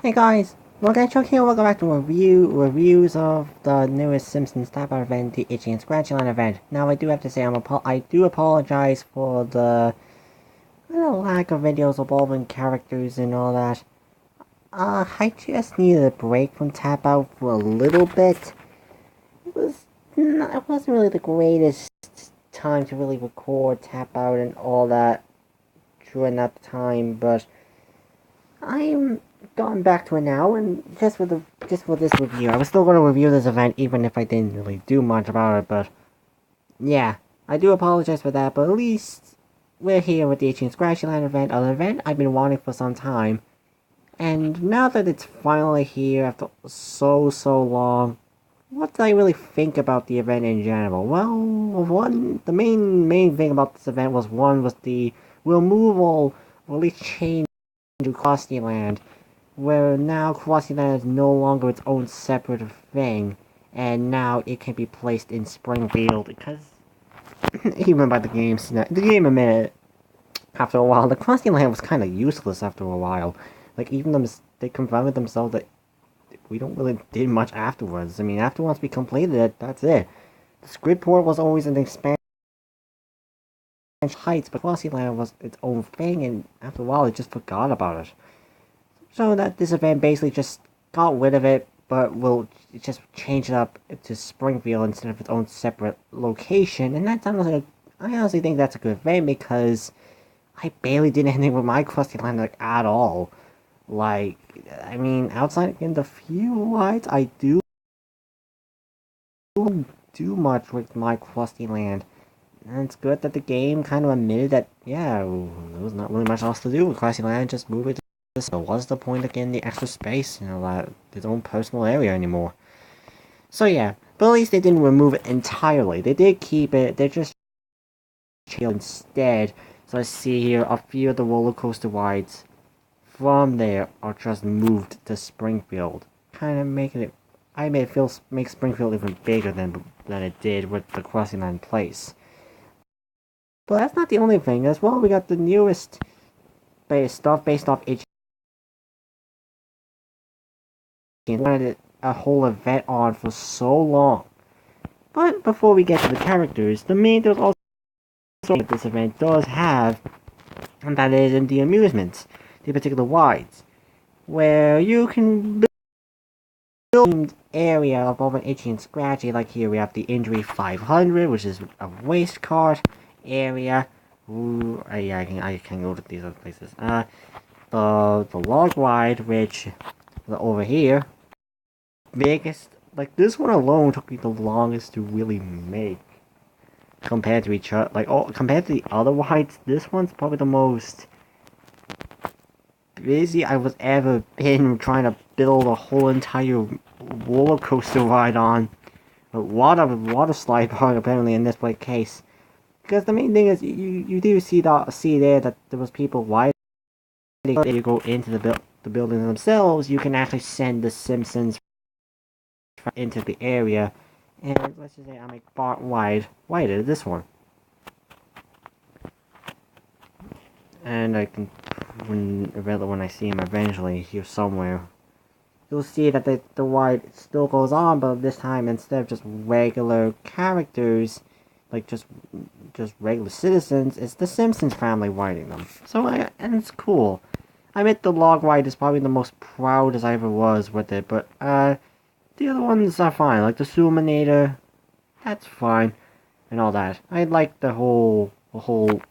Hey guys, Lorcan here. Welcome back to reviews of the newest Simpsons Tap Out event, the Itchy and Scratchy Line event. Now I do have to say I do apologize for the lack of videos involving characters and all that. I just needed a break from Tap Out for a little bit. It wasn't really the greatest time to really record Tap Out and all that during that time, but I'm going back to it now, and just for this review, I was still going to review this event even if I didn't really do much about it. But yeah, I do apologize for that. But at least we're here with the Itchy and Scratchy Land event, an event I've been wanting for some time. And now that it's finally here after so long, what did I really think about the event in general? Well, the main thing about this event was the removal, or at least change to Krusty Land, where now Krusty Land is no longer its own separate thing, and now it can be placed in Springfield, because even by the game admitted, after a while, the Krusty Land was kind of useless after a while. Like, even they confronted themselves that we don't really did much afterwards. I mean, after once we completed it, that's it. The Squidport was always an expansion heights, but Krusty Land was its own thing, and after a while, it just forgot about it. So that this event basically just got rid of it, but will just change it up to Springfield instead of its own separate location. And that's honestly, I honestly think that's a good thing because I barely did anything with my Krusty Land like, at all. Like, I mean, outside in the few lights, I do much with my Krusty Land. And it's good that the game kind of admitted that, yeah, there was not really much else to do with Krusty Land, just move it to. So what's the point of getting the extra space, that its own personal area anymore? So yeah, but at least they didn't remove it entirely. They did keep it, they just chill instead. So I see here a few of the roller coaster rides from there are just moved to Springfield. Kind of making it, I made it feel, make Springfield even bigger than it did with the Crossing Line place. But that's not the only thing. As well, we got the newest based off H wanted a whole event on for so long. But before we get to the characters, there's also that this event does have, and that is in the amusements, the particular rides, where you can build area of over an Itchy and Scratchy. Like here we have the Injury 500, which is a race cart area. Ooh, yeah, I can go to these other places. The log ride, which over here, biggest, like this one alone took me the longest to really make compared to each other. Like, oh, compared to the other rides, this one's probably the most busy I was ever been trying to build a whole entire roller coaster ride on. A water slide park apparently in this case. Because the main thing is you do see there that there was people riding. If you go into the buildings themselves, you can actually send the Simpsons into the area. And let's just say I make far wider this one. And I can, when I see him eventually here somewhere, you'll see that the ride still goes on, but this time instead of just regular characters, like just regular citizens, it's the Simpsons family riding them. And it's cool. I admit the log ride is probably the most proud as I ever was with it, but the other ones are fine. Like the Suminator, that's fine, and all that. I like I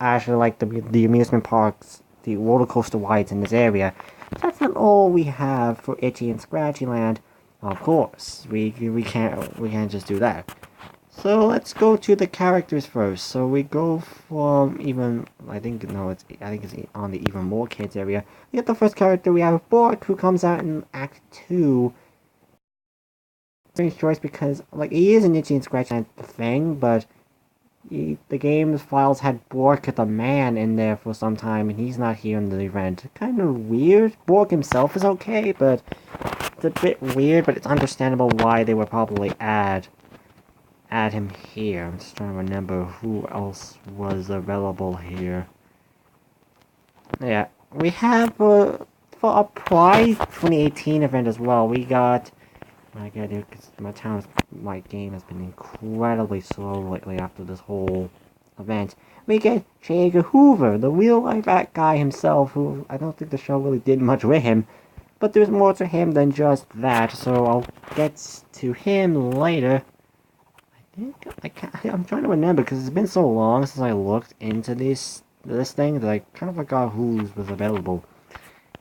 actually like the amusement parks, the roller coaster rides in this area. But that's not all we have for Itchy and Scratchy Land. Of course, we can't just do that. So let's go to the characters first. So we go from I think it's on the even more kids area. We get the first character. We have Bork, who comes out in Act 2. Strange choice because like he is an Itchy and Scratchy Land thing, but the game's files had Bork the man in there for some time, and he's not here in the event. Kind of weird. Bork himself is okay, but it's a bit weird. But it's understandable why they would probably add him here. I'm just trying to remember who else was available here. Yeah, we have for a prize 2018 event as well, we got... I gotta do, because my game has been incredibly slow lately after this whole event. We get J. Edgar Hoover, the real-life Bat guy himself, who I don't think the show really did much with him. But there's more to him than just that, so I'll get to him later. I'm trying to remember, because it's been so long since I looked into this thing that I kind of forgot who was available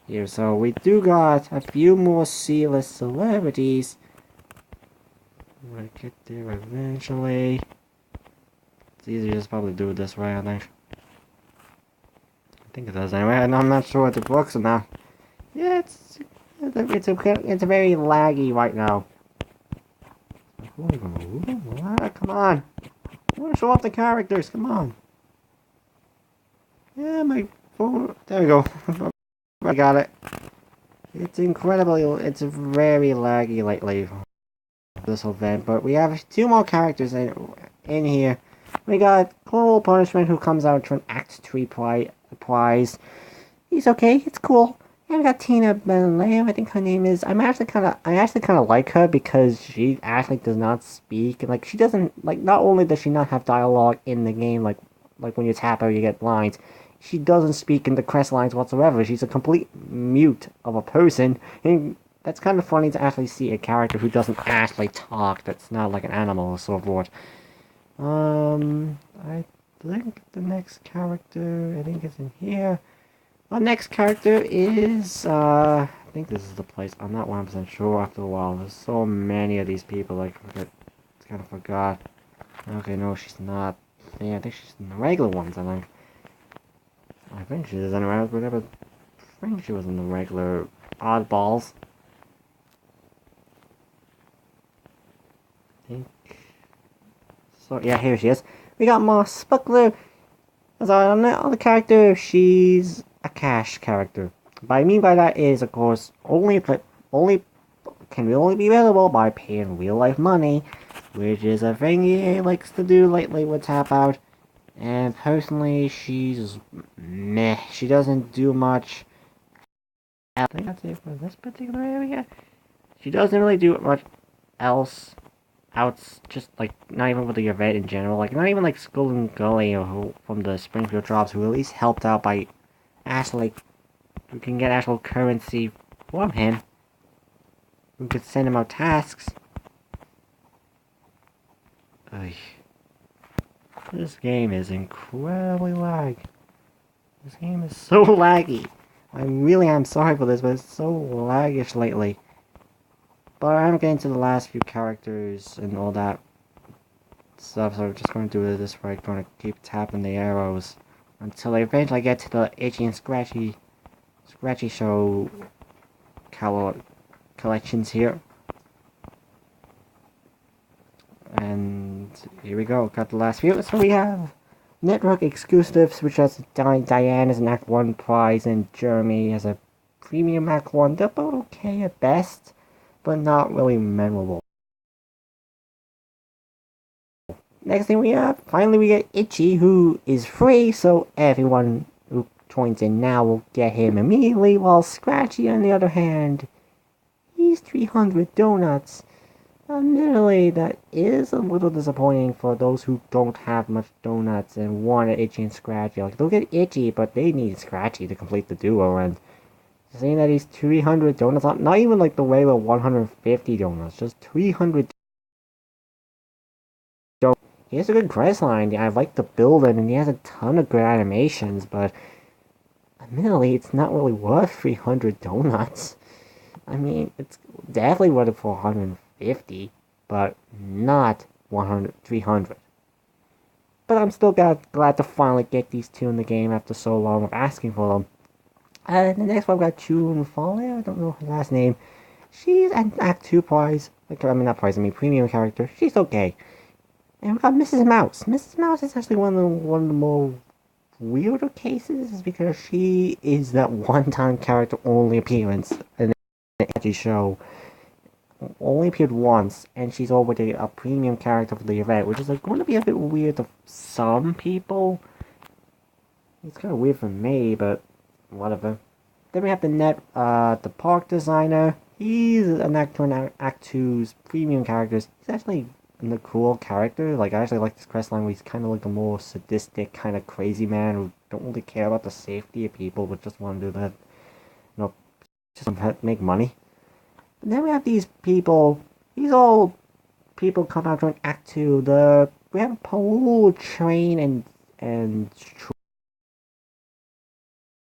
here. So we do got a few more C-list celebrities. We'll get there eventually. It's easier to just probably do it this way, I think. I think it does anyway, and I'm not sure if it works or not. Yeah, it's very laggy right now. Come on! I want to show off the characters, come on! Yeah, my phone... There we go. I got it. It's it's very laggy lately, this event, but we have 2 more characters in here. We got Cruel Punishment, who comes out to an Act 3 prize. He's okay, it's cool. And we got Tina Benleo, I think her name is. I actually kind of like her because she actually does not speak. Like, she doesn't, like, not only does she not have dialogue in the game, like when you tap her, you get lines. She doesn't speak in the crest lines whatsoever. She's a complete mute of a person. And that's kind of funny to actually see a character who doesn't actually talk, that's not like an animal or so forth. I think the next character, I think it's in here. Our next character is, I think this is the place. I'm not 100% sure after a while. There's so many of these people, I kind of forgot. Okay, no, she's not. Yeah, I think she's in the regular ones, I think she is anyway, whatever. I think she was in the regular oddballs. I think. So, yeah, here she is. We got Moss Buckler. As our other character, she's a cash character. What I mean by that is, of course, only can only be available by paying real life money, which is a thing EA likes to do lately with Tap Out. And personally, she's meh. She doesn't do much. I think that's it for this particular area. She doesn't really do much else. Just like not even with the event in general, like not even like Skull and Gully or from the Springfield Drops, who at least helped out by actually we can get actual currency from him. We could send him out tasks. Ugh. This game is incredibly lag. This game is so laggy. I really am sorry for this, but it's so laggish lately. But I'm getting to the last few characters and all that stuff, so I'm just going to do this way. I'm going to keep tapping the arrows until I eventually get to the Itchy and Scratchy Show collections here. And here we go, got the last few. So we have network exclusives, which has Diane as an Act 1 prize and Jeremy as a premium Act 1. They're both okay at best, but not really memorable. Next thing we have, finally we get Itchy, who is free, so everyone who joins in now will get him immediately, while Scratchy, on the other hand, he's 300 donuts. Admittedly, that is a little disappointing for those who don't have much donuts and want Itchy and Scratchy. Like, they'll get Itchy, but they need Scratchy to complete the duo, and saying that he's 300 donuts, not even like the regular 150 donuts, just 300 donuts. He has a good quest line. I like the building, and he has a ton of good animations, but admittedly, it's not really worth 300 donuts. I mean, it's definitely worth it for 150, but not 300. But I'm still glad to finally get these two in the game after so long of asking for them. The next one, we got Chun Fale, I don't know her last name. She's an Act 2 prize. Not prize, premium character. She's okay. And we got Mrs. Mouse. Mrs. Mouse is actually one of the more weirder cases, because she is that one-time character only appearance in the show. Only appeared once, and she's already a premium character for the event, which is like going to be a bit weird to some people. It's kind of weird for me, but whatever. Then we have the park designer. He's an Act 1 and Act 2's premium characters. He's actually a cool character. Like, I actually like this quest line where he's kind of like a more sadistic, kind of crazy man who don't really care about the safety of people, but just want to do that, just make money. But then we have these people. These all people come out during Act 2. We have a whole train and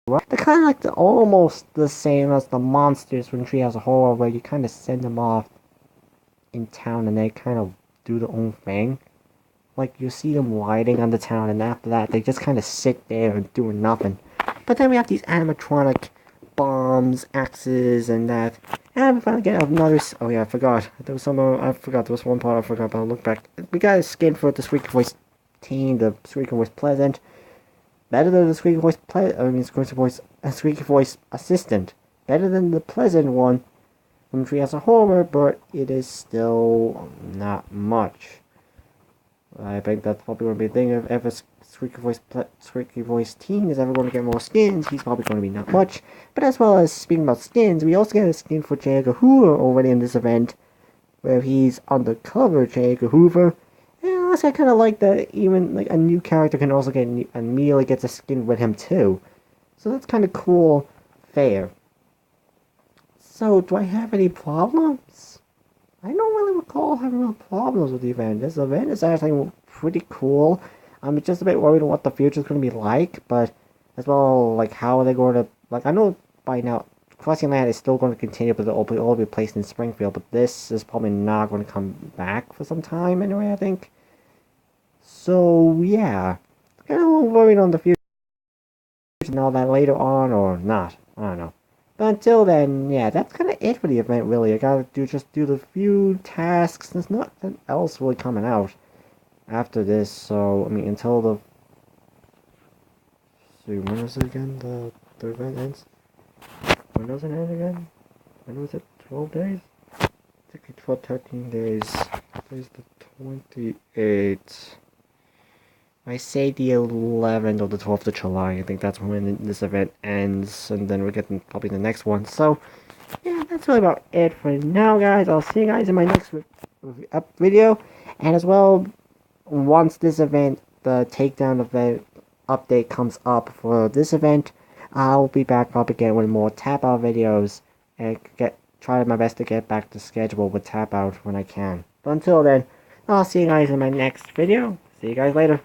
they're kind of like almost the same as the monsters from Treehouse of Horror, where you kind of send them off in town and they kind of do their own thing. Like, you see them riding on the town, and after that, they just kind of sit there and doing nothing. But then we have these animatronic bombs, axes, and that. And we finally get another. Oh yeah, I forgot. There was there was one part I forgot, but I'll look back. We got a skin for the Squeaky Voice team. The Squeaky Voice Pleasant. Better than the Squeaky Voice Assistant. Better than the Pleasant one from Treehouse of Horror, but it is still not much. I think that's probably going to be a thing. If ever Squeaky Voice Teen is ever going to get more skins, he's probably going to be not much. But as well as speaking about skins, we also get a skin for J. Edgar Hoover already in this event, where he's undercover J. Edgar Hoover. And honestly, I kind of like that even like a new character can also get immediately gets a skin with him too. So that's kind of cool. Fair. So, do I have any problems? I don't really recall having real problems with the event. This event is actually pretty cool. I'm just a bit worried on what the future is going to be like, but as well, like, how are they going to, like, I know by now, Crossing Land is still going to continue, but it'll all be placed in Springfield, but this is probably not going to come back for some time anyway, I think. So, yeah. Kind of a little worried on the future and all that later on, or not. I don't know. But until then, yeah, that's kind of it for the event, really. I gotta do the few tasks. There's nothing else really coming out after this, so, I mean, until the... See, when is it again? The event ends? When does it end again? When was it? 12 days? I think it's for 13 days. Today's the 28th. I say the 11th or the 12th of July. I think that's when this event ends, and then we're getting probably the next one. So, yeah, that's really about it for now, guys. I'll see you guys in my next video. And as well, once this event, the takedown event update comes up for this event, I'll be back up again with more tap out videos and try my best to get back to schedule with tap out when I can. But until then, I'll see you guys in my next video. See you guys later.